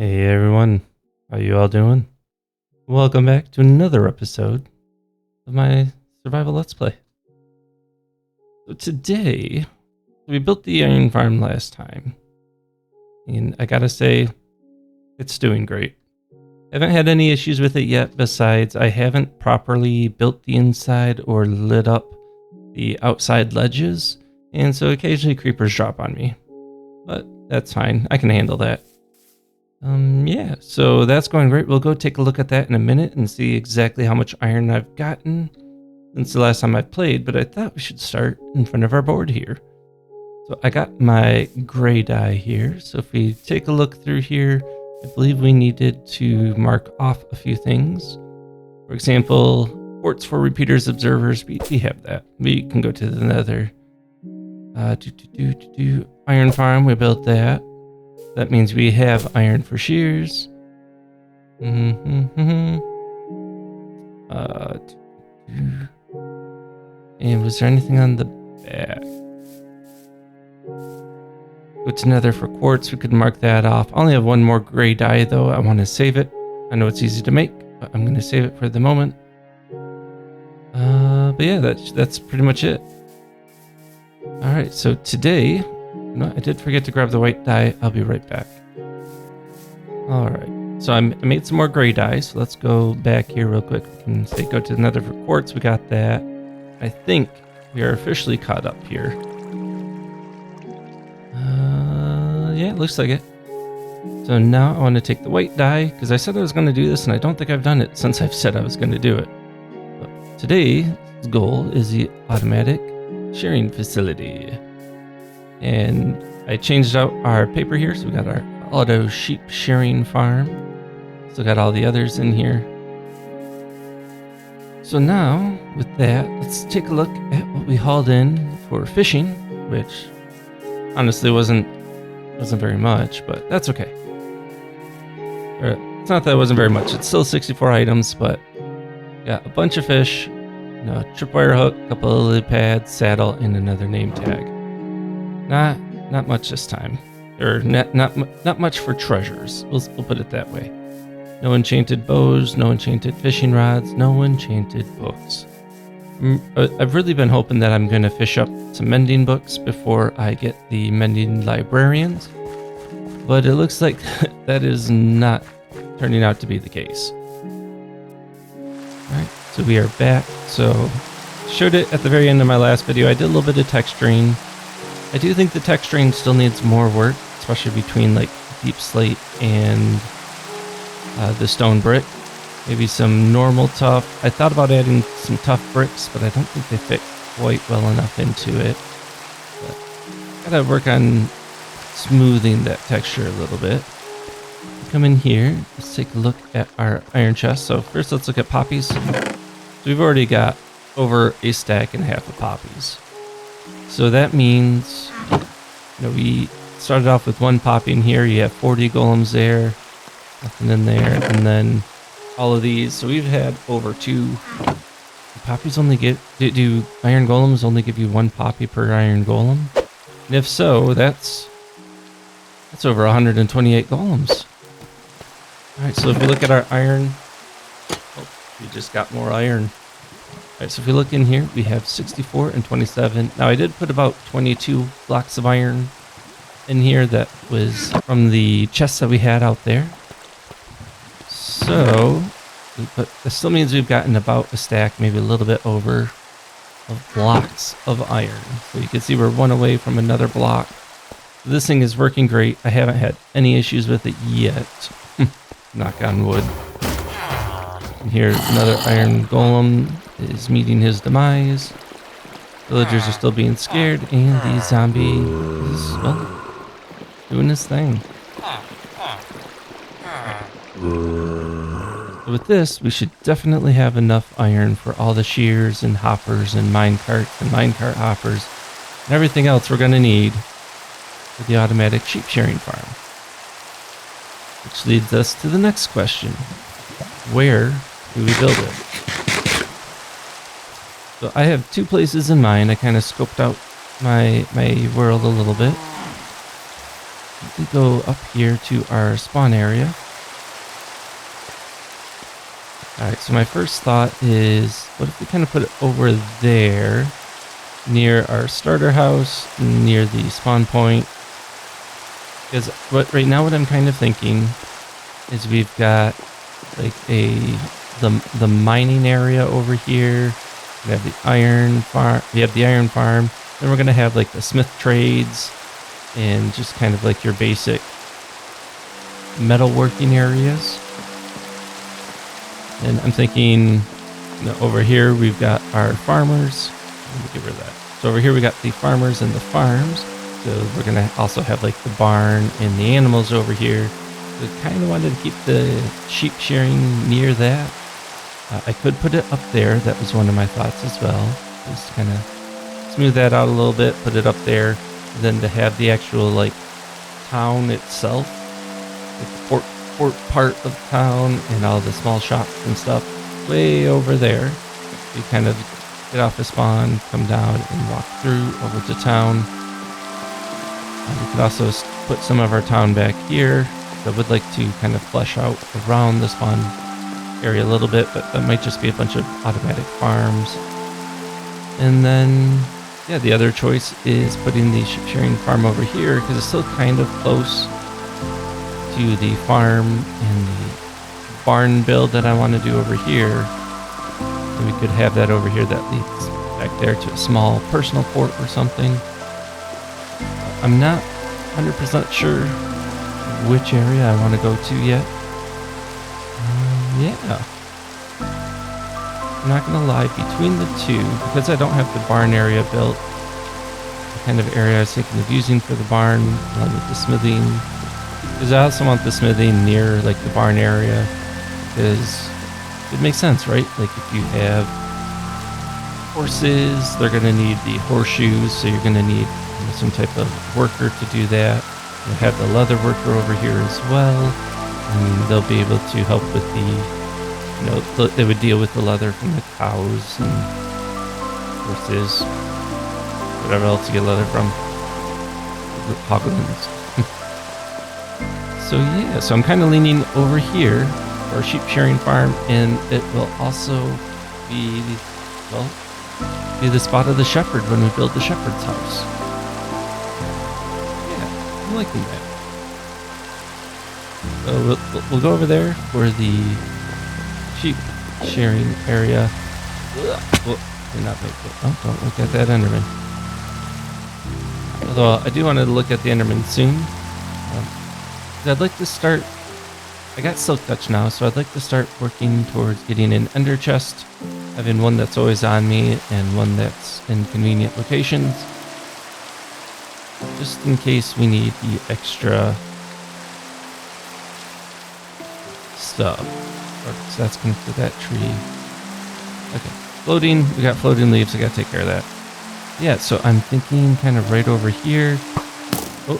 Hey everyone, how you all doing? Welcome back to another episode of my survival let's play. So today, we built the iron farm last time, and I gotta say, it's doing great. Haven't had any issues with it yet, besides I haven't properly built the inside or lit up the outside ledges, and so occasionally creepers drop on me. But that's fine, I can handle that. Yeah, so that's going great. We'll go take a look at that in a minute and see exactly how much iron I've gotten since the last time I played, but I thought we should start in front of our board here. So I got my gray dye here. So if we take a look through here, I believe we needed to mark off a few things. For example, ports for repeaters, observers, we have that. We can go to the Nether. Iron farm, we built that. That means we have iron for shears. And was there anything on the back? Go to Nether for quartz. We could mark that off. I only have one more gray dye though. I want to save it. I know it's easy to make, but I'm going to save it for the moment. But yeah, that's pretty much it. All right, so today. No, I did forget to grab the white dye. I'll be right back. All right. So I made some more gray dye. So let's go back here real quick. We can say go to the Nether for quartz. We got that. I think we are officially caught up here. Yeah, it looks like it. So now I want to take the white dye because I said I was going to do this and I don't think I've done it since I've said I was going to do it. But today's goal is the automatic shearing facility. And I changed out our paper here, so we got our auto sheep shearing farm. Still got all the others in here. So now, with that, let's take a look at what we hauled in for fishing, which honestly wasn't very much, but that's okay. It's not that it wasn't very much. It's still 64 items, but got a bunch of fish, tripwire hook, a couple of lily pads, saddle, and another name tag. Not much this time, or not much for treasures. We'll put it that way. No enchanted bows, no enchanted fishing rods, no enchanted books. I've really been hoping that I'm going to fish up some mending books before I get the mending librarians, but it looks like that is not turning out to be the case. All right, so we are back. So showed it at the very end of my last video. I did a little bit of texturing. I do think the texturing still needs more work, especially between like deep slate and the stone brick. Maybe some normal tough. I thought about adding some tough bricks, but I don't think they fit quite well enough into it. But gotta work on smoothing that texture a little bit. Come in here, let's take a look at our iron chest. So first let's look at poppies. So we've already got over a stack and a half of poppies. So that means, we started off with one poppy in here. You have 40 golems there, nothing in there, and then all of these. So we've had over two. Poppies only do iron golems only give you one poppy per iron golem? And if so, that's over 128 golems. All right, so if we look at our iron, we just got more iron. All right, so if we look in here, we have 64 and 27. Now, I did put about 22 blocks of iron in here that was from the chests that we had out there. So, but that still means we've gotten about a stack, maybe a little bit over, of blocks of iron. So you can see we're one away from another block. This thing is working great. I haven't had any issues with it yet. Knock on wood. And here's another iron golem is meeting his demise. Villagers are still being scared, and the zombie is, well, doing his thing. So with this, we should definitely have enough iron for all the shears and hoppers and minecarts and minecart hoppers and everything else we're going to need for the automatic sheep shearing farm. Which leads us to the next question. Where do we build it? So I have two places in mind. I kind of scoped out my world a little bit. We go up here to our spawn area. Alright, so my first thought is, what if we kind of put it over there, near our starter house, near the spawn point? Because right now what I'm kind of thinking is we've got like the mining area over here. We have the iron farm. We have the iron farm. Then we're gonna have like the smith trades and just kind of like your basic metalworking areas. And I'm thinking, over here we've got our farmers. Let me get rid of that. So over here we got the farmers and the farms. So we're gonna also have like the barn and the animals over here. So kind of wanted to keep the sheep shearing near that. I could put it up there. That was one of my thoughts as well. Just kind of smooth that out a little bit, put it up there. And then to have the actual like town itself, like the port part of town and all the small shops and stuff way over there. You kind of get off the spawn, come down and walk through over to town. We could also put some of our town back here. I would like to kind of flesh out around the spawn area a little bit, but that might just be a bunch of automatic farms. And then, yeah, the other choice is putting the sheep shearing farm over here because it's still kind of close to the farm and the barn build that I want to do over here. And we could have that over here that leads back there to a small personal port or something. I'm not 100% sure which area I want to go to yet. Yeah. I'm not going to lie, between the two, because I don't have the barn area built, the kind of area I was thinking of using for the barn, along with the smithing, because I also want the smithing near like the barn area, because it makes sense, right? Like if you have horses, they're going to need the horseshoes, so you're going to need some type of worker to do that. We'll have the leather worker over here as well, and they'll be able to help with the, they would deal with the leather from the cows and horses, whatever else you get leather from, hoglins. So yeah, so I'm kind of leaning over here for a sheep shearing farm, and it will also be, well, be the spot of the shepherd when we build the shepherd's house. I'm liking that. So we'll go over there for the sheep shearing area. Well, did not make it. Oh, don't look at that Enderman. Although I do want to look at the Enderman soon. I'd like to start. I got silk touch now, so I'd like to start working towards getting an ender chest, having one that's always on me and one that's in convenient locations. Just in case we need the extra stuff. So that's going to that tree. Okay, floating. We got floating leaves. I got to take care of that. Yeah, so I'm thinking kind of right over here. Oh,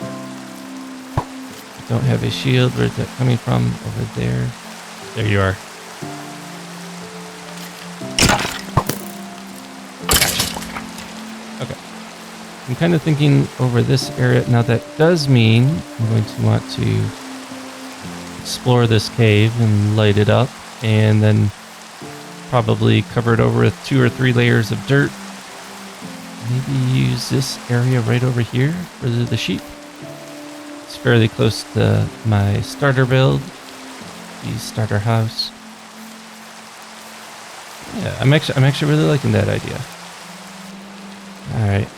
don't have a shield. Where's that coming from? Over there. There you are. Okay. I'm kind of thinking over this area. Now that does mean I'm going to want to explore this cave and light it up, and then probably cover it over with 2 or 3 layers of dirt. Maybe use this area right over here for the sheep. It's fairly close to my starter build, the starter house. Yeah, I'm actually really liking that idea. All right.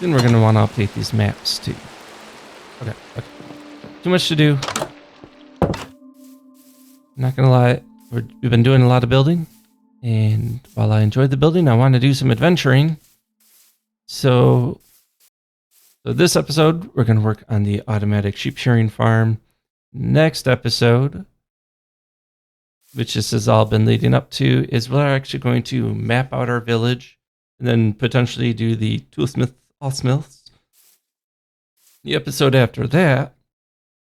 Then we're going to want to update these maps too. Okay. Too much to do. Not going to lie, we've been doing a lot of building. And while I enjoyed the building, I want to do some adventuring. So this episode, we're going to work on the automatic sheep shearing farm. Next episode, which this has all been leading up to, is we're actually going to map out our village and then potentially do the toolsmith all smiths. The episode after that,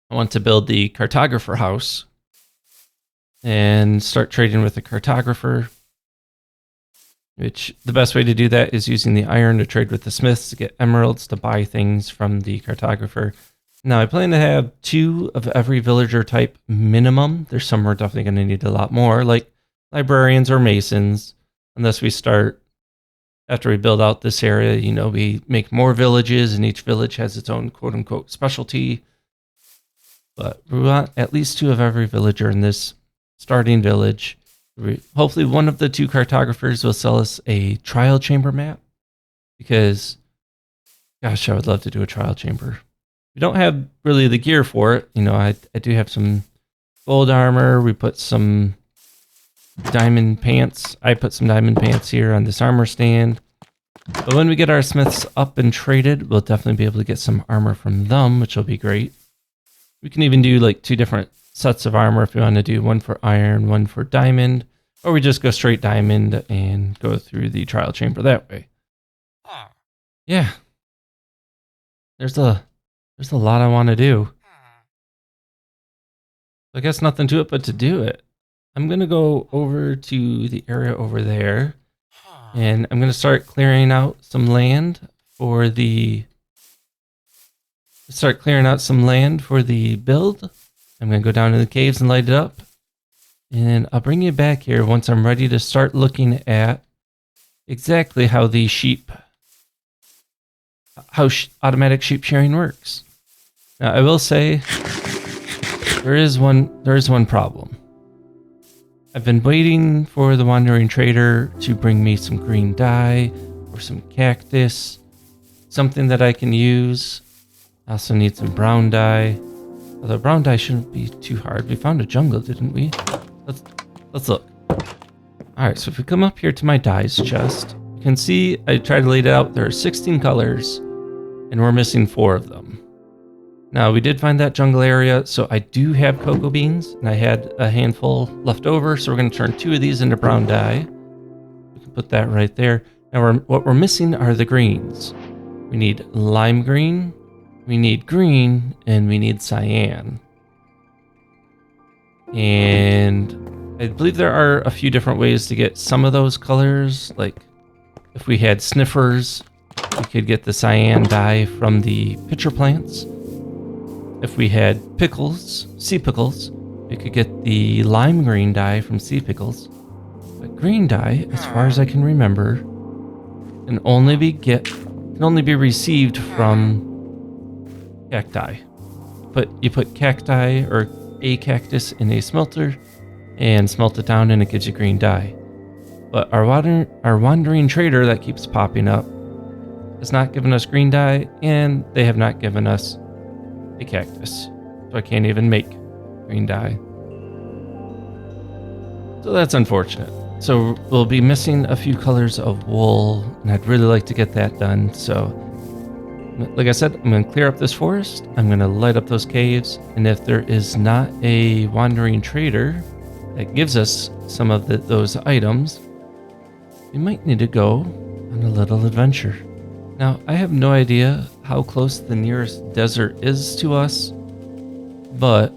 I want to build the cartographer house and start trading with the cartographer, which the best way to do that is using the iron to trade with the smiths to get emeralds to buy things from the cartographer. Now, I plan to have 2 of every villager type minimum. There's some we're definitely going to need a lot more, like librarians or masons, unless we start, after we build out this area, you know, we make more villages and each village has its own quote unquote specialty. But we want at least 2 of every villager in this starting village. Hopefully one of the 2 cartographers will sell us a trial chamber map, because gosh, I would love to do a trial chamber. We don't have really the gear for it. You know, I do have some gold armor. We put some diamond pants. I put some diamond pants here on this armor stand. But when we get our smiths up and traded, we'll definitely be able to get some armor from them, which will be great. We can even do like 2 different sets of armor if we want to do one for iron, one for diamond, or we just go straight diamond and go through the trial chamber that way. Yeah. There's a lot I want to do. I guess nothing to it but to do it. I'm going to go over to the area over there, and I'm going to start clearing out some land for the build. I'm going to go down to the caves and light it up, and I'll bring you back here once I'm ready to start looking at exactly how the automatic sheep shearing works. Now, I will say there is one problem. I've been waiting for the wandering trader to bring me some green dye or some cactus, something that I can use. I also need some brown dye. Although brown dye shouldn't be too hard. We found a jungle, didn't we? Let's look. Alright, so if we come up here to my dyes chest, you can see I tried to lay it out. There are 16 colors, and we're missing 4 of them. Now, we did find that jungle area, so I do have cocoa beans, and I had a handful left over, so we're going to turn 2 of these into brown dye. We can put that right there. Now, what we're missing are the greens. We need lime green, we need green, and we need cyan. And I believe there are a few different ways to get some of those colors. Like, if we had sniffers, we could get the cyan dye from the pitcher plants. If we had sea pickles, we could get the lime green dye from sea pickles. But green dye, as far as I can remember, can only be received from cacti. But you put cacti or a cactus in a smelter and smelt it down, and it gives you green dye. But our wandering trader that keeps popping up has not given us green dye, and they have not given us a cactus, so I can't even make green dye. So that's unfortunate. So we'll be missing a few colors of wool, and I'd really like to get that done. So like I said, I'm going to clear up this forest, I'm going to light up those caves, and if there is not a wandering trader that gives us some of those items, we might need to go on a little adventure. Now, I have no idea how close the nearest desert is to us, but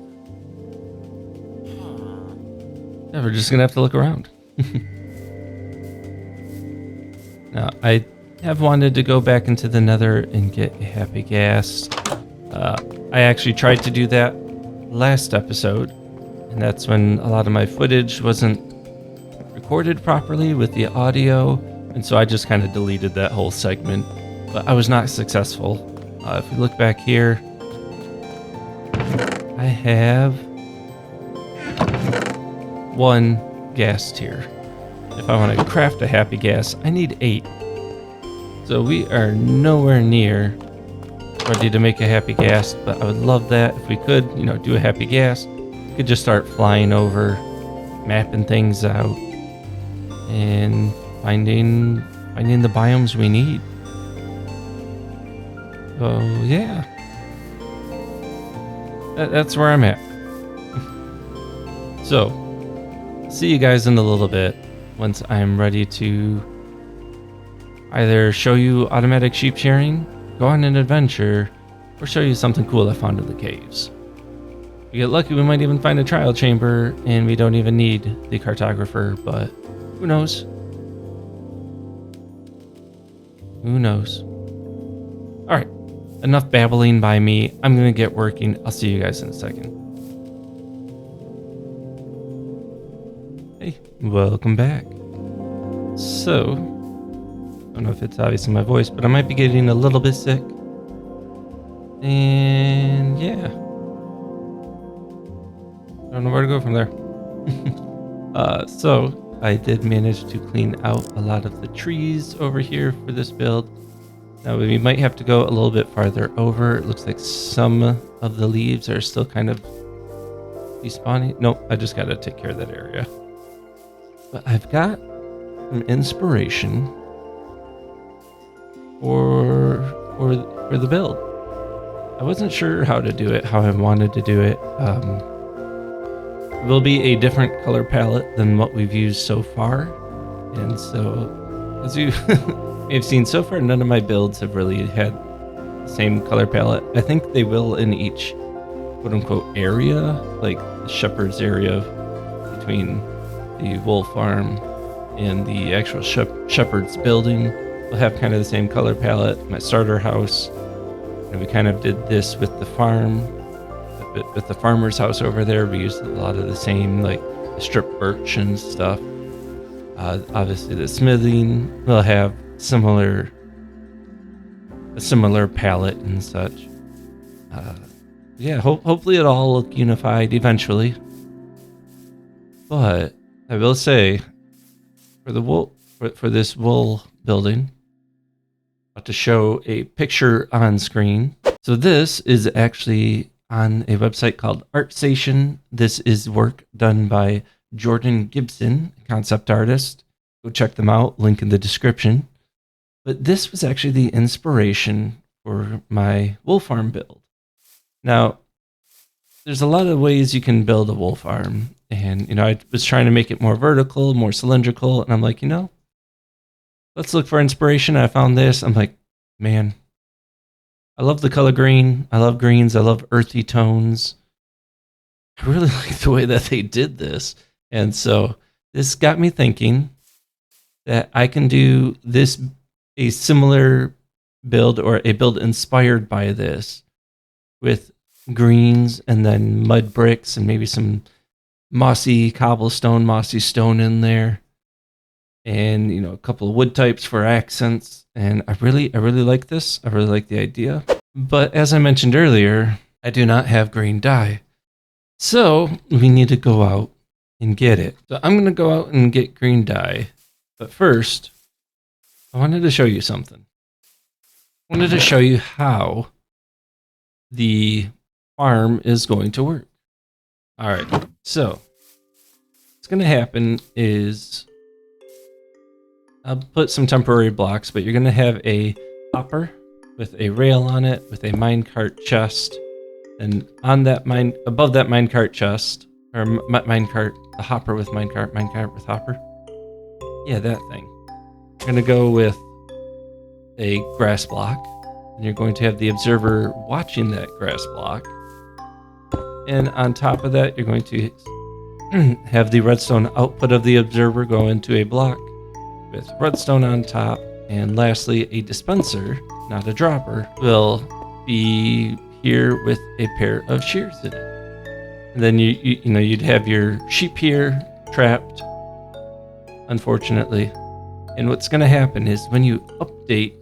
yeah, we're just going to have to look around. Now, I have wanted to go back into the Nether and get a happy ghast. I actually tried to do that last episode, and that's when a lot of my footage wasn't recorded properly with the audio, and so I just kind of deleted that whole segment. But I was not successful. If we look back here, I have 1 ghast here. If I want to craft a happy ghast, I need 8. So we are nowhere near ready to make a happy ghast, but I would love that if we could, do a happy ghast. We could just start flying over, mapping things out, and finding the biomes we need. Oh, yeah. That's where I'm at. So, see you guys in a little bit once I'm ready to either show you automatic sheep shearing, go on an adventure, or show you something cool I found in the caves. If we get lucky, we might even find a trial chamber, and we don't even need the cartographer, but who knows? Who knows? Alright. enough babbling by me. I'm going to get working. I'll see you guys in a second. Hey, welcome back. So, I don't know if it's obvious in my voice, but I might be getting a little bit sick. And yeah. I don't know where to go from there. So I did manage to clean out a lot of the trees over here for this build. Now we might have to go a little bit farther over. It looks like some of the leaves are still kind of despawning. Nope, I just got to take care of that area. But I've got some inspiration for the build. I wasn't sure how to do it, how I wanted to do it. It will be a different color palette than what we've used so far. And so, as you may have seen so far, none of my builds have really had the same color palette. I think they will in each quote-unquote area, like the shepherd's area between the wool farm and the actual shepherd's building. Will have kind of the same color palette. My starter house, and we kind of did this with the farm. With the farmer's house over there, we used a lot of the same, like strip birch and stuff. Obviously, the smithing will have a similar palette and such. Yeah, hopefully it all look unified eventually. But I will say, for the wool, for this wool building, I'll to show a picture on screen. So this is actually on a website called ArtStation. This is work done by Jordan Gibson, concept artist. Go check them out, link in the description. But this was actually the inspiration for my wool farm build. Now, there's a lot of ways you can build a wool farm. And, I was trying to make it more vertical, more cylindrical. And I'm like, let's look for inspiration. I found this. I'm like, man, I love the color green. I love greens. I love earthy tones. I really like the way that they did this. And so this got me thinking that I can do a similar build, or a build inspired by this, with greens and then mud bricks and maybe some mossy stone in there. And, a couple of wood types for accents. And I really like this. I really like the idea. But as I mentioned earlier, I do not have green dye. So we need to go out and get it. So I'm going to go out and get green dye. But first, I wanted to show you something. I wanted to show you how the farm is going to work. All right. So what's going to happen is, I'll put some temporary blocks, but you're going to have a hopper with a rail on it, with a minecart chest, and on that above that minecart chest, or minecart, the hopper with minecart with hopper. Yeah, that thing. You're going to go with a grass block, and you're going to have the observer watching that grass block. And on top of that, you're going to have the redstone output of the observer go into a block with redstone on top. And lastly, a dispenser, not a dropper, will be here with a pair of shears in it. And then you'd have your sheep here trapped, unfortunately. And what's going to happen is, when you update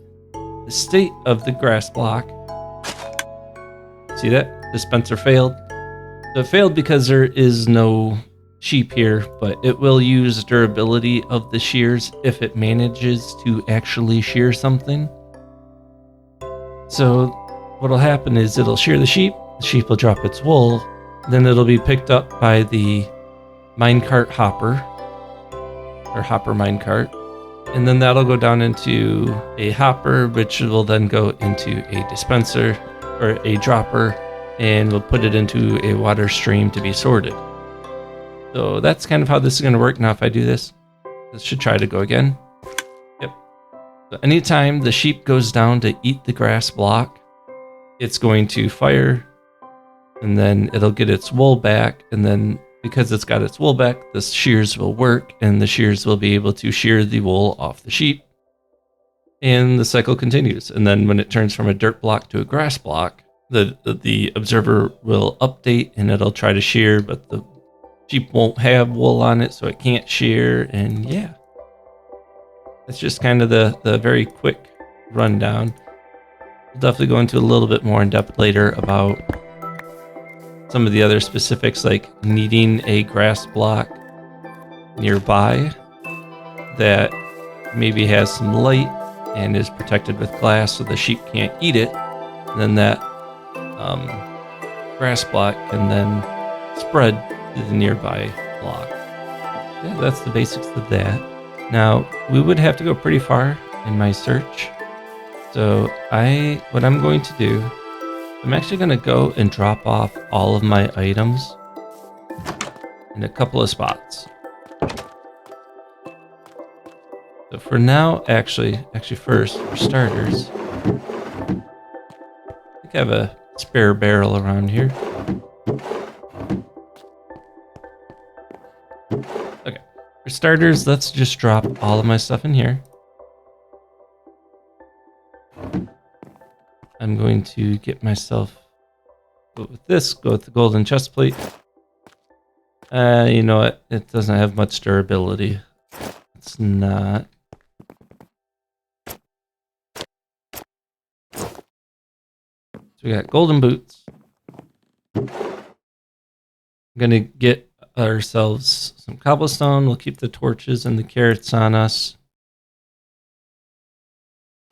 the state of the grass block, see that dispenser failed? So it failed because there is no sheep here, but it will use durability of the shears if it manages to actually shear something. So what'll happen is, it'll shear the sheep will drop its wool, then it'll be picked up by the minecart hopper, or hopper minecart, and then that'll go down into a hopper, which will then go into a dispenser, or a dropper, and we'll put it into a water stream to be sorted. So that's kind of how this is going to work. Now, if I do this should try to go again. Yep. So anytime the sheep goes down to eat the grass block, it's going to fire, and then it'll get its wool back. And then, because it's got its wool back, the shears will work, and the shears will be able to shear the wool off the sheep. and the cycle continues. And then when it turns from a dirt block to a grass block, the observer will update and it'll try to shear, but the sheep won't have wool on it, so it can't shear. And yeah, that's just kind of the very quick rundown. We'll definitely go into a little bit more in depth later about some of the other specifics, like needing a grass block nearby that maybe has some light and is protected with glass so the sheep can't eat it. And then that grass block can then spread to the nearby block. Yeah, that's the basics of that. Now, we would have to go pretty far in my search. So what I'm going to do, I'm actually going to go and drop off all of my items in a couple of spots. So for now, actually first, for starters, I think I have a spare barrel around here. Okay, for starters, let's just drop all of my stuff in here. I'm going to get myself, go with the golden chest plate. You know what? It doesn't have much durability. It's not. So we got golden boots. I'm gonna get ourselves some cobblestone. We'll keep the torches and the carrots on us.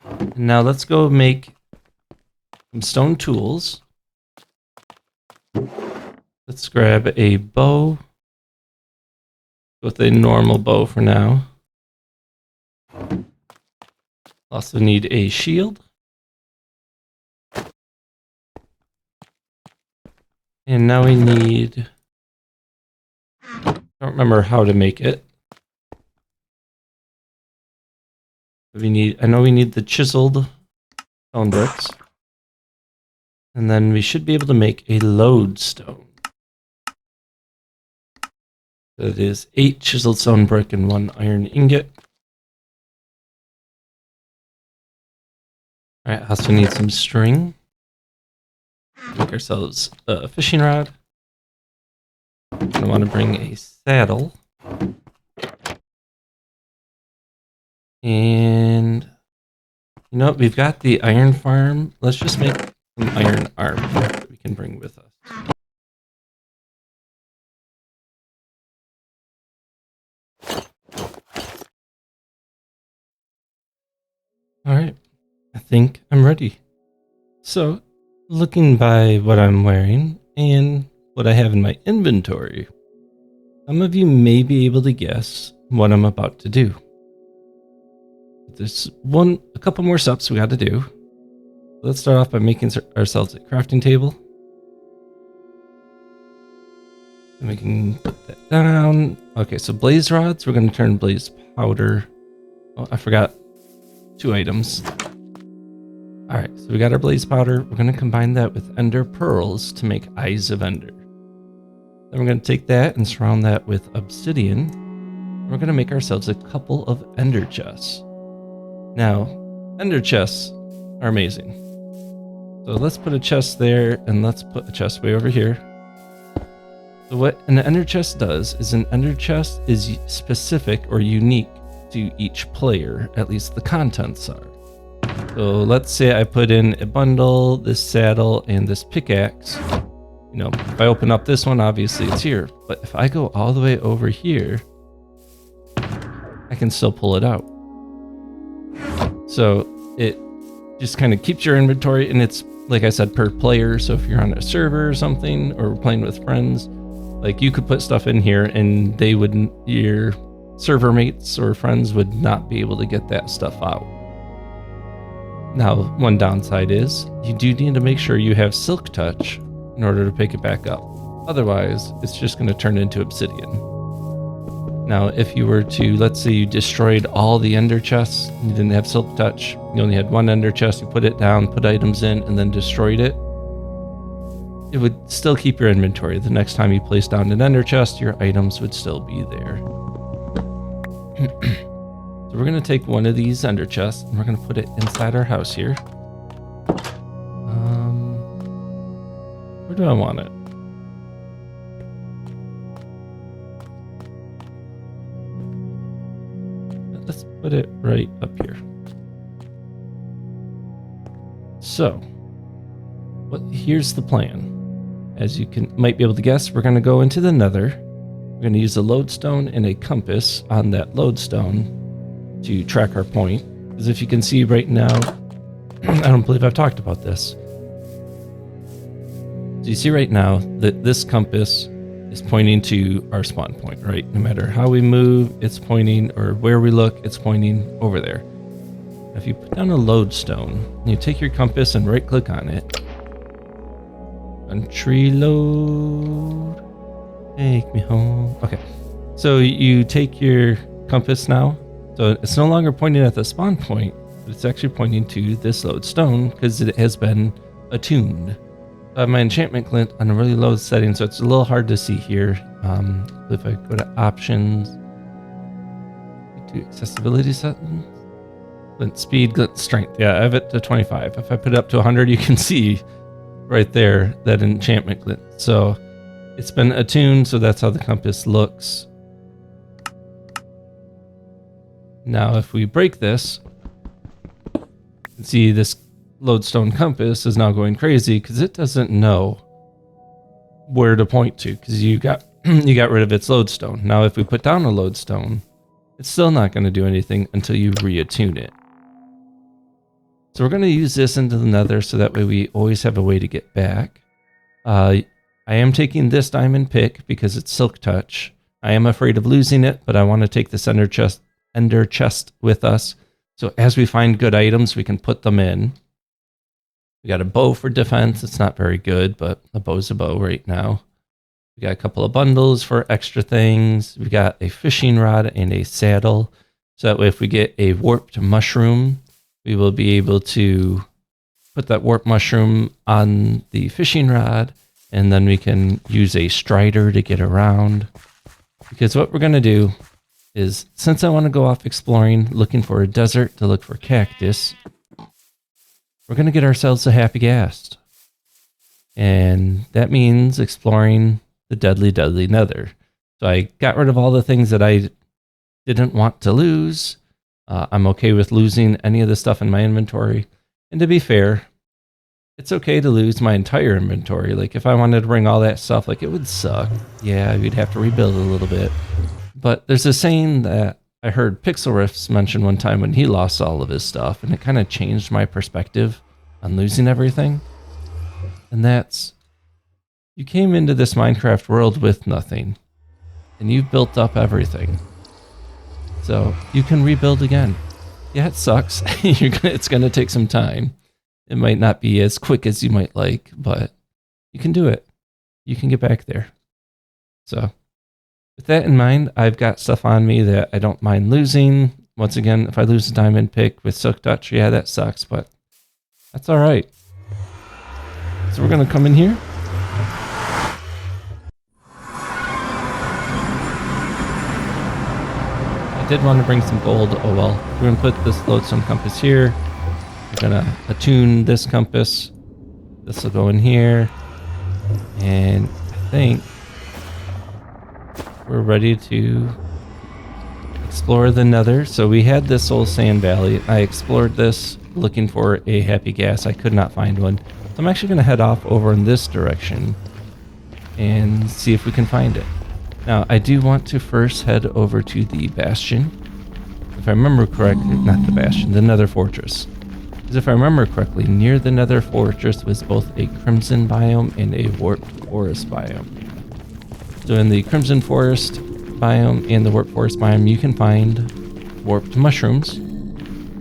And now let's go make some stone tools. Let's grab a bow. With a normal bow for now. Also need a shield. And now we need, I don't remember how to make it. I know we need the chiseled stone bricks. And then we should be able to make a lodestone. That is 8 chiseled stone brick and 1 iron ingot. Alright, also need some string. Make ourselves a fishing rod. I want to bring a saddle. And you know what? We've got the iron farm. Let's just make some iron armor that we can bring with us. Alright, I think I'm ready. So, looking by what I'm wearing and what I have in my inventory, some of you may be able to guess what I'm about to do. There's a couple more steps we got to do. Let's start off by making ourselves a crafting table. And we can put that down. Okay, so blaze rods, we're going to turn blaze powder. Oh, I forgot 2 items. Alright, so we got our blaze powder. We're going to combine that with ender pearls to make eyes of ender. Then we're going to take that and surround that with obsidian. We're going to make ourselves a couple of ender chests. Now, ender chests are amazing. So let's put a chest there, and let's put a chest way over here. So what an ender chest does is an ender chest is specific or unique to each player, at least the contents are. So let's say I put in a bundle, this saddle, and this pickaxe. You know, if I open up this one, obviously it's here. But if I go all the way over here, I can still pull it out. So it just kind of keeps your inventory, and it's, like I said, per player. So if you're on a server or something, or playing with friends, like you could put stuff in here and they wouldn't, your server mates or friends would not be able to get that stuff out. Now, one downside is you do need to make sure you have silk touch in order to pick it back up. Otherwise, it's just going to turn into obsidian. Now, if you were to, let's say you destroyed all the ender chests, you didn't have silk touch, you only had one ender chest, you put it down, put items in, and then destroyed it, it would still keep your inventory. The next time you place down an ender chest, your items would still be there. So So we're going to take one of these ender chests and we're going to put it inside our house here. Where do I want it? Let's put it right up here. So, here's the plan. As you might be able to guess, we're going to go into the Nether. We're going to use a lodestone and a compass on that lodestone to track our point. Because if you can see right now, I don't believe I've talked about this. So you see right now that this compass is pointing to our spawn point, right? No matter how we move, it's pointing, or where we look, it's pointing over there. If you put down a lodestone, you take your compass and right click on it. Country load, take me home. Okay, so you take your compass now. So it's no longer pointing at the spawn point, but it's actually pointing to this lodestone because it has been attuned. I have my enchantment glint on a really low setting, so it's a little hard to see here. If I go to options, to accessibility settings, glint speed, glint strength. Yeah, I have it to 25. If I put it up to 100, you can see right there that enchantment glint. So it's been attuned, so that's how the compass looks. Now, if we break this, you can see this lodestone compass is now going crazy because it doesn't know where to point to because you got rid of its lodestone. Now, if we put down a lodestone, it's still not going to do anything until you reattune it. So we're going to use this into the Nether so that way we always have a way to get back. I am taking this diamond pick because it's silk touch. I am afraid of losing it, but I want to take this ender chest with us. So as we find good items, we can put them in. We got a bow for defense. It's not very good, but a bow's a bow right now. We got a couple of bundles for extra things. We got a fishing rod and a saddle. So that way if we get a warped mushroom, we will be able to put that warped mushroom on the fishing rod, and then we can use a strider to get around. Because what we're going to do is, since I want to go off exploring, looking for a desert to look for cactus, we're going to get ourselves a happy ghast. And that means exploring the deadly, deadly Nether. So I got rid of all the things that I didn't want to lose. I'm okay with losing any of the stuff in my inventory. And to be fair, it's okay to lose my entire inventory. Like if I wanted to bring all that stuff, like it would suck. Yeah, you'd have to rebuild a little bit. But there's a saying that I heard Pixel Riffs mention one time when he lost all of his stuff, and it kind of changed my perspective on losing everything. And that's, you came into this Minecraft world with nothing, and you've built up everything. So you can rebuild again. Yeah, it sucks. It's going to take some time. It might not be as quick as you might like, but you can do it. You can get back there. So with that in mind, I've got stuff on me that I don't mind losing. Once again, if I lose a diamond pick with silk touch, yeah, that sucks, but that's all right. So we're going to come in here. I did want to bring some gold. Oh well. We're going to put this lodestone compass here. We're going to attune this compass. This will go in here. And I think we're ready to explore the Nether. So we had this old sand valley. I explored this looking for a happy ghast. I could not find one. So I'm actually going to head off over in this direction and see if we can find it. Now, I do want to first head over to the Bastion. If I remember correctly, not the Bastion, the Nether Fortress. Because if I remember correctly, near the Nether Fortress was both a Crimson biome and a Warped Forest biome. So in the Crimson Forest biome and the Warped Forest biome, you can find warped mushrooms.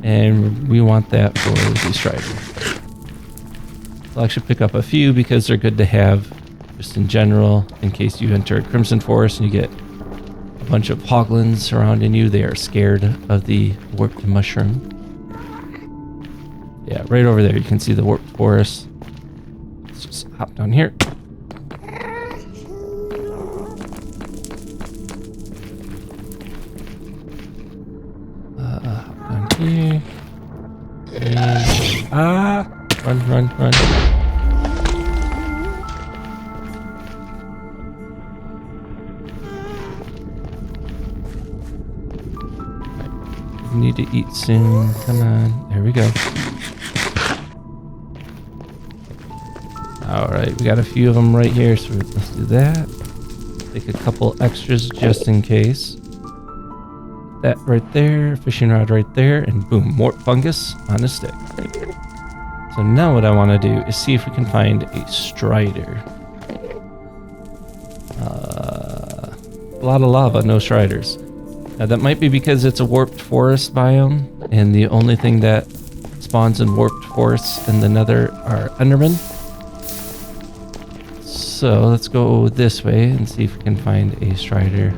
And we want that for the Strider. I'll actually pick up a few because they're good to have just in general, in case you enter a Crimson Forest and you get a bunch of hoglins surrounding you. They are scared of the warped mushroom. Yeah, right over there you can see the Warped Forest. Let's just hop down here. here. And, run. Need to eat soon. Come on. There we go. Alright, we got a few of them right here, so let's do that. Take a couple extras just in case. That right there, fishing rod right there, and boom, more fungus on a stick. So now what I want to do is see if we can find a strider. A lot of lava, no striders. Now that might be because it's a warped forest biome, and the only thing that spawns in warped forests in the Nether are Endermen. So let's go this way and see if we can find a strider.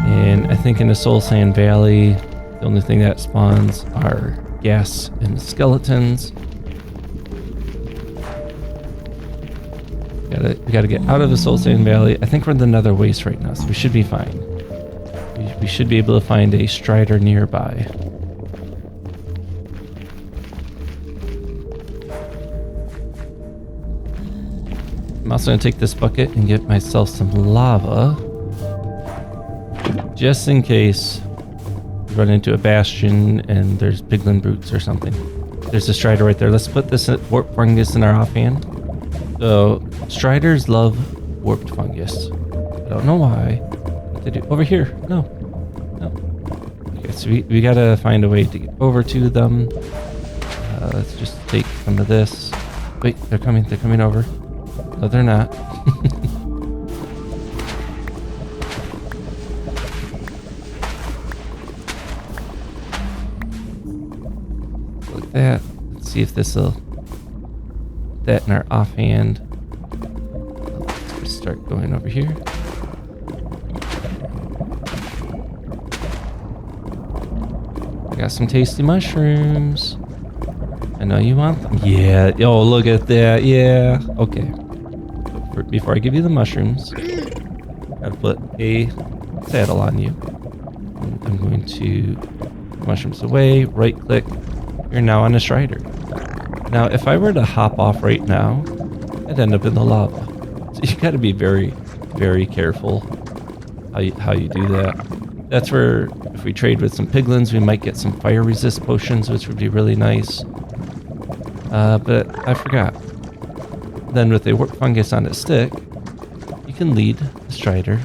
And I think in the Soul Sand Valley, the only thing that spawns are Ghasts and skeletons. We gotta get out of the Soul Sand Valley. I think we're in the Nether Waste right now, so we should be fine. We should be able to find a strider nearby. I'm also gonna take this bucket and get myself some lava. Just in case we run into a bastion and there's piglin brutes or something. There's a strider right there. Let's put this warp fungus in our offhand. So, striders love warped fungus. I don't know why. What they do. Over here. No. Okay, so we gotta find a way to get over to them. Let's just take some of this. Wait, they're coming over. No, they're not. Like that. Let's see if this will... that in our offhand. Let's just start going over here. I got some tasty mushrooms. I know you want them. Yeah. Oh, look at that. Yeah. Okay. Before I give you the mushrooms, gotta put a saddle on you. And I'm going to put mushrooms away. Right click. You're now on a strider. Now, if I were to hop off right now, I'd end up in the lava. So you got to be very, very careful how you do that. That's where, if we trade with some piglins, we might get some fire resist potions, which would be really nice. But I forgot. Then with a warp fungus on a stick, you can lead the strider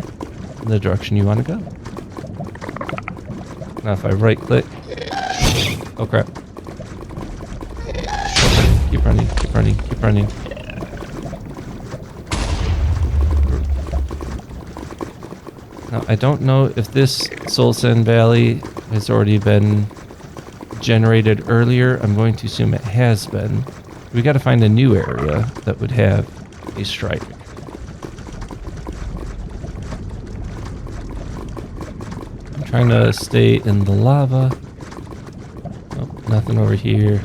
in the direction you want to go. Now, if I right click, oh crap. Keep running. Now, I don't know if this Soul Sand Valley has already been generated earlier. I'm going to assume it has been. We got to find a new area that would have a strider. I'm trying to stay in the lava. Nope, nothing over here.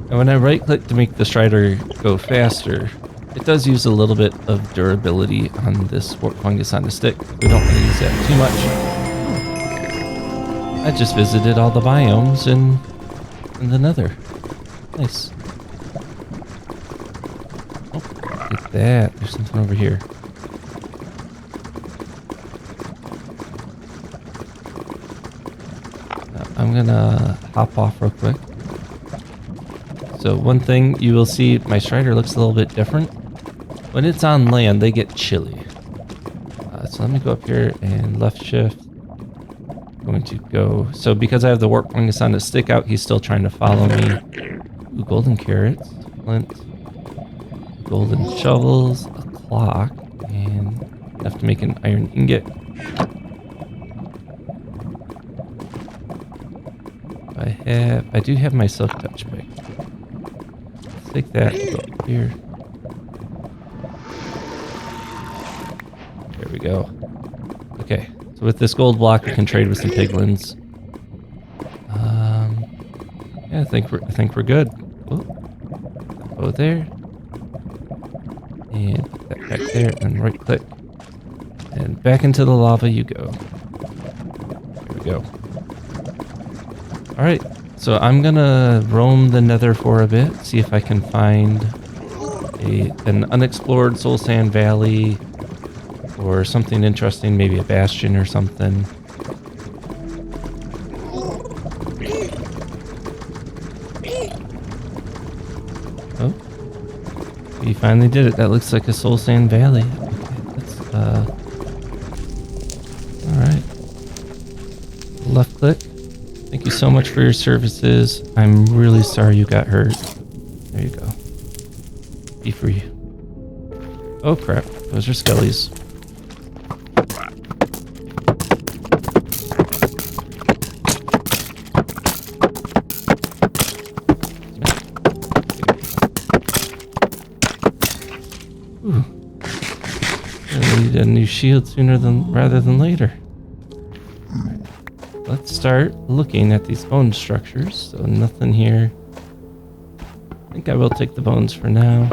And when I right click to make the strider go faster, it does use a little bit of durability on this warp fungus on the stick. We don't want to use that too much. I just visited all the biomes in the Nether. Nice. Oh, look at that. There's something over here. Now, I'm gonna hop off real quick. So one thing you will see, my strider looks a little bit different. When it's on land, they get chilly. So let me go up here and left shift. Going to go. So because I have the warp fungus on the stick out, he's still trying to follow me. Ooh, golden carrots, flint, golden shovels, a clock, and enough to make an iron ingot. I do have my silk touch pick. Take that, go up here. There we go. Okay, so with this gold block, we can trade with some piglins. Yeah, I think we're good. Oh, go there, and put that back there, and right click. And back into the lava you go. Here we go. Alright, so I'm gonna roam the Nether for a bit, see if I can find an unexplored soul sand valley or something interesting, maybe a bastion or something. Oh, we finally did it. That looks like a soul sand valley. Okay, alright. Left click. Thank you so much for your services. I'm really sorry you got hurt. There you go. Be free. Oh crap, those are skellies. Ooh. I need a new shield sooner rather than later. Let's start looking at these bone structures. So nothing here. I think I will take the bones for now.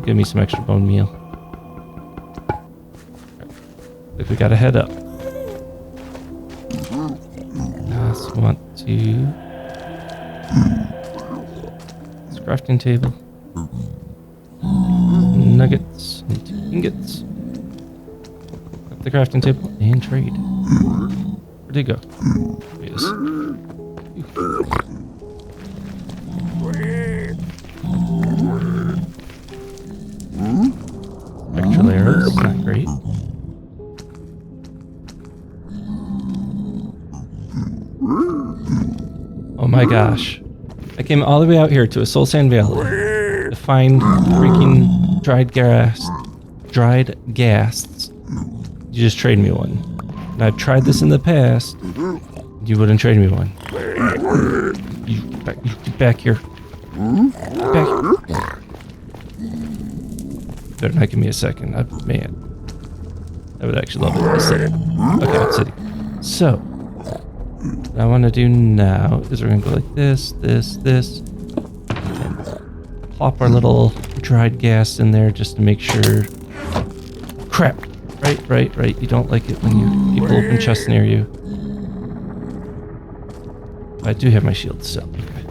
Give me some extra bone meal. If we gotta head up. I also want to... This crafting table. Nuggets and ingots. Up the crafting table and trade. Where'd he go? There he is. Spectral arrows, not great. Oh my gosh. I came all the way out here to a soul sand valley to find freaking dried ghasts. You just trade me one. And I've tried this in the past. You wouldn't trade me one. You get back here. Back. Better not give me a second. Man. I would actually love it. Let's sit. Okay, I'm sitting. So, what I want to do now is we're going to go like this. And plop our little dried ghast in there just to make sure. Crap. Right. You don't like it when people open chests near you. I do have my shield still. Okay.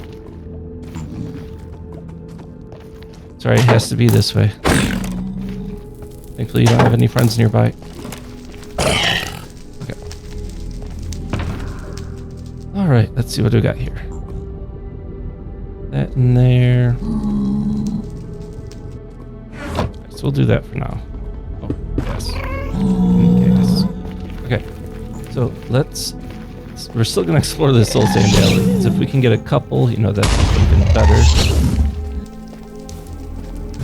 Sorry, it has to be this way. Thankfully, you don't have any friends nearby. Okay. Alright, let's see what we got here. That in there. So we'll do that for now. Oh, yes. Yes. Okay. So we're still going to explore this soul sand valley. So if we can get a couple, that's even better.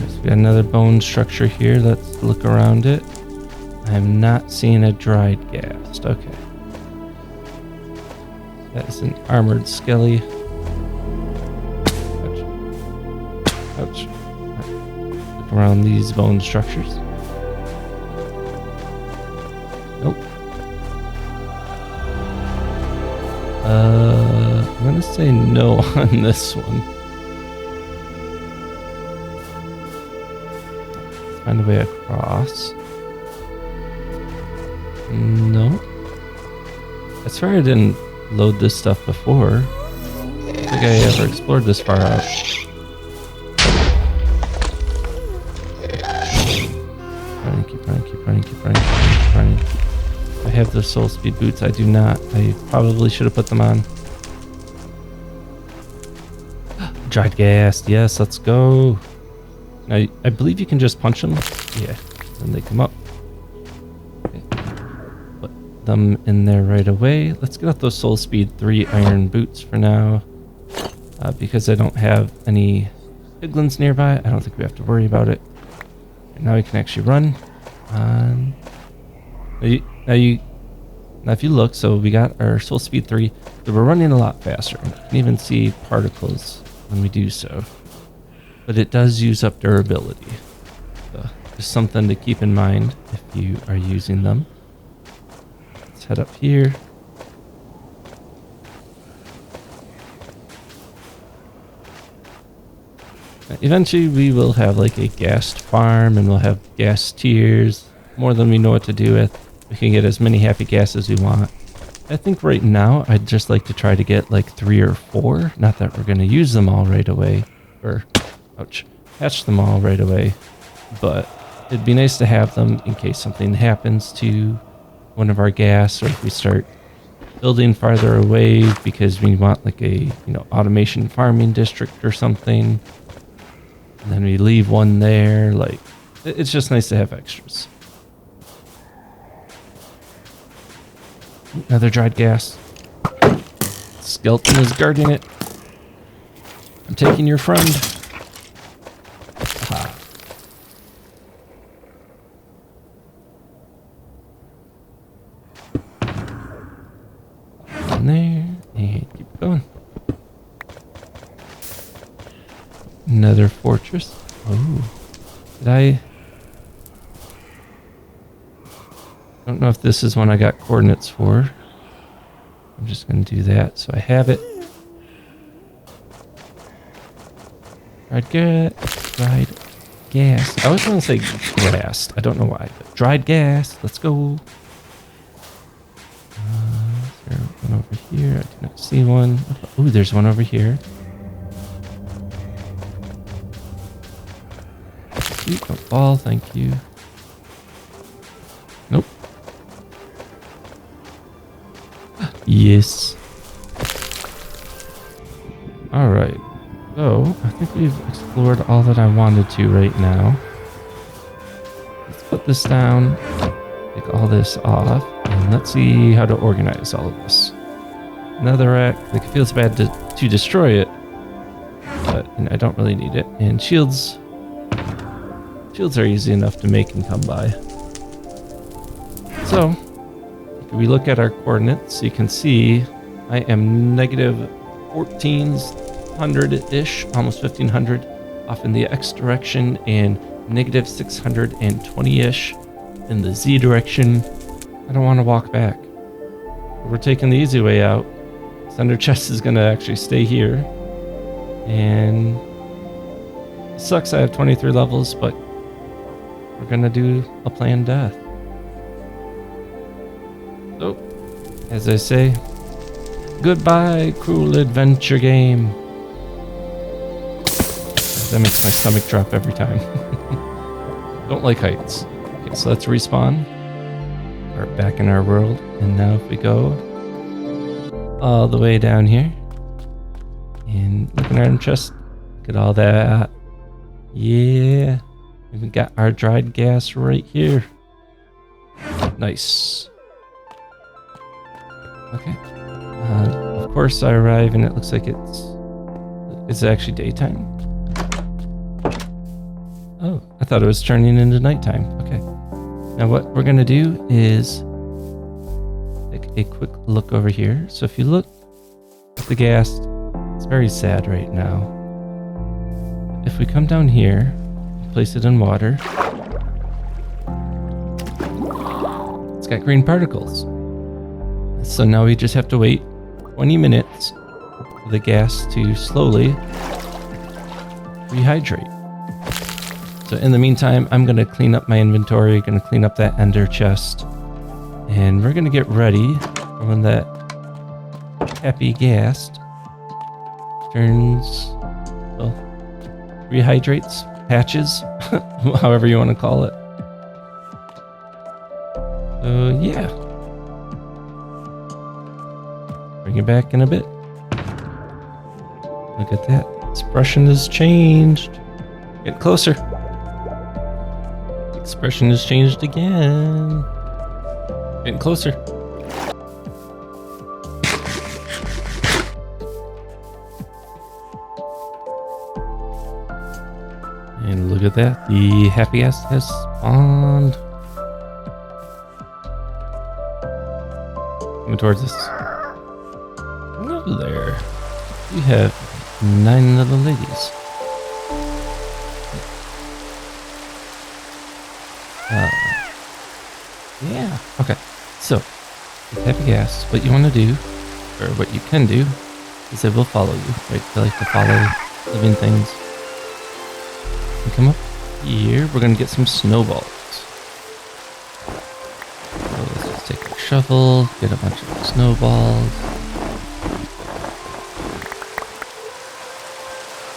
So we got another bone structure here. Let's look around it. I'm not seeing a dried ghast. Okay. That is an armored skelly. Ouch. Right. Look around these bone structures. Nope. I'm gonna say no on this one. Let's find a way across. No. I swear I didn't load this stuff before. I don't think I ever explored this far out. Keep running. I have the soul speed boots. I do not. I probably should have put them on. Dried ghast. Yes, let's go. Now, I believe you can just punch them. Yeah, and they come up. Okay. Put them in there right away. Let's get out those soul speed 3 iron boots for now. Because I don't have any piglins nearby, I don't think we have to worry about it. And now we can actually run. Now if you look, so we got our soul speed 3, so we're running a lot faster. You can even see particles when we do so, but it does use up durability. So just something to keep in mind if you are using them. Let's head up here. Eventually we will have like a ghast farm and we'll have ghast tiers, more than we know what to do with. we can get as many happy gas as we want. I think right now I'd just like to try to get like 3 or 4. Not that we're going to use them all right away. Or, ouch, hatch them all right away. But it'd be nice to have them in case something happens to one of our gas, or if we start building farther away because we want like a, automation farming district or something. And then we leave one there. Like, it's just nice to have extras. Another dried gas. Skeleton is guarding it. I'm taking your friend. Aha. In there, and keep going. Another fortress. Oh, did I don't know if this is one I got coordinates for. I'm just going to do that so I have it. Dried gas. I always want to say grass. I don't know why. But dried gas. Let's go. Is there one over here? I do not see one. Oh, there's one over here. A ball, thank you. Nope. Yes. Alright. So, I think we've explored all that I wanted to right now. Let's put this down. Take all this off. And let's see how to organize all of this. Another rack. Like, it feels bad to destroy it. But I don't really need it. And shields. Shields are easy enough to make and come by. So, if we look at our coordinates, you can see I am negative 1400-ish, almost 1500 off in the X direction, and negative 620-ish in the Z direction. I don't want to walk back. We're taking the easy way out. Thunder chest is going to actually stay here. And it sucks I have 23 levels, but we're going to do a planned death. So, as I say, goodbye, cruel adventure game. That makes my stomach drop every time. Don't like heights. Okay, so let's respawn. We're back in our world. And now if we go all the way down here. And look at our chest. Look at all that. Yeah. We've got our dried gas right here. Nice. Okay. Of course I arrive and it looks like it's actually daytime. Oh, I thought it was turning into nighttime. Okay. Now what we're gonna do is take a quick look over here. So if you look at the gas, it's very sad right now. If we come down here, place it in water, it's got green particles. So now we just have to wait 20 minutes for the gas to slowly rehydrate. So in the meantime, I'm going to clean up my inventory, going to clean up that ender chest, and we're going to get ready for when that happy gas turns, well, rehydrates, hatches, however you want to call it. So yeah. Bring it back in a bit. Look at that. Expression has changed. Get closer. Expression has changed again. Getting closer. And look at that. The happy ass has spawned. Coming towards us. Hello there. You have 9 little ladies. Yeah. Okay. So, with happy gas, what you want to do, or what you can do, is it will follow you. Right? They like to follow living things. You come up here. We're gonna get some snowballs. So let's shovel, get a bunch of snowballs.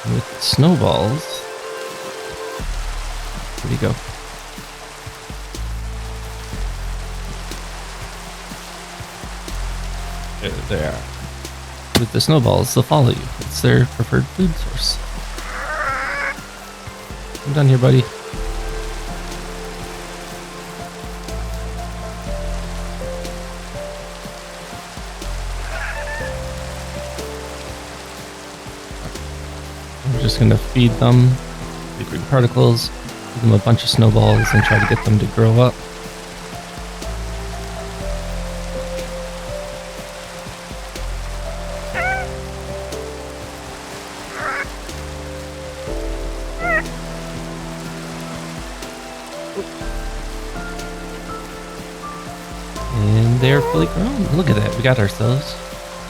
And with the snowballs, where'd he go? There they are. With the snowballs, they'll follow you. It's their preferred food source. I'm done here, buddy. I'm just gonna feed them the green particles, give them a bunch of snowballs, and try to get them to grow up. And they're fully grown. Look at that. We got ourselves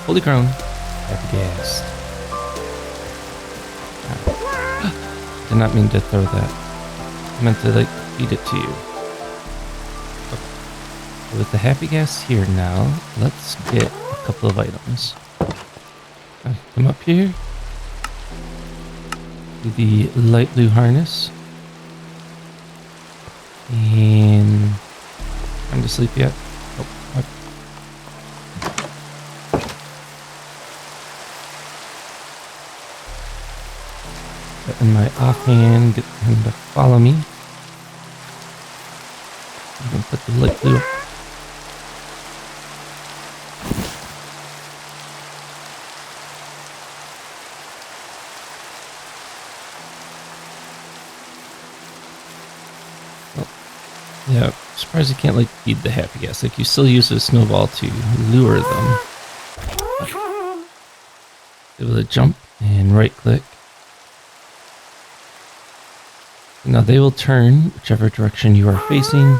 fully grown happy ghast. Did not mean to throw that. I meant to feed it to you. Okay. With the happy ghast here now, let's get a couple of items. Come up here. Do the light blue harness. And trying to sleep yet? Oh, what? In my offhand, get him to follow me. I'm gonna put the light blue. Yeah, surprised you can't feed the happy ghast. You still use a snowball to lure them. Able to jump and right click. Now they will turn whichever direction you are facing.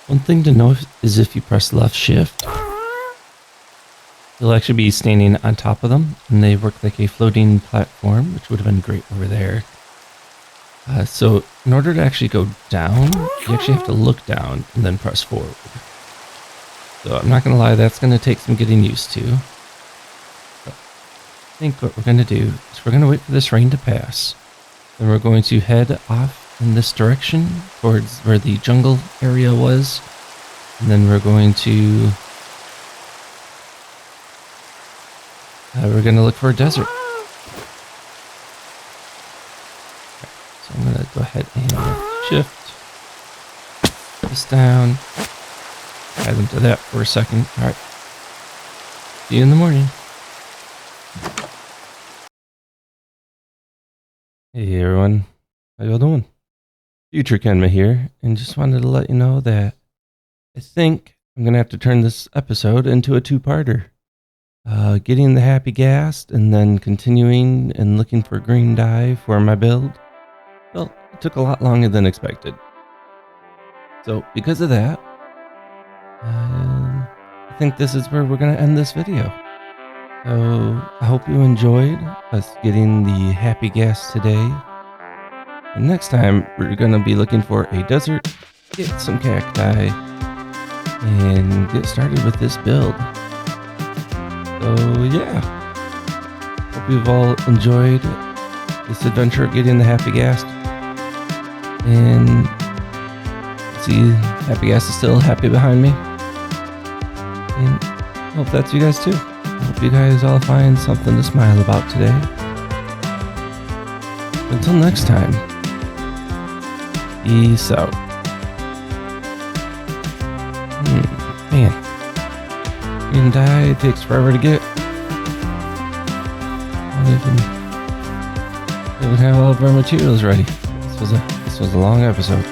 One thing to note is if you press left shift, you'll actually be standing on top of them, and they work like a floating platform, which would have been great over there. So in order to actually go down, you actually have to look down and then press forward. So I'm not going to lie, that's going to take some getting used to. But I think what we're going to do is we're going to wait for this rain to pass. Then we're going to head off in this direction towards where the jungle area was. And then we're going to look for a desert. So I'm going to go ahead and shift this down. Add them to that for a second. All right. See you in the morning. Hey everyone, how y'all doing? Future Kenma here, and just wanted to let you know that I think I'm going to have to turn this episode into a two-parter. Getting the happy ghast and then continuing and looking for green dye for my build. Well, it took a lot longer than expected. So because of that, I think this is where we're going to end this video. So I hope you enjoyed us getting the happy ghast today. And next time we're going to be looking for a desert, get some cacti, and get started with this build. So yeah, hope you've all enjoyed this adventure of getting the happy ghast. And see, happy ghast is still happy behind me. And I hope that's you guys too. I hope you guys all find something to smile about today. Until next time, peace out. Man, green dye takes forever to get. I don't even have all of our materials ready. This was a long episode.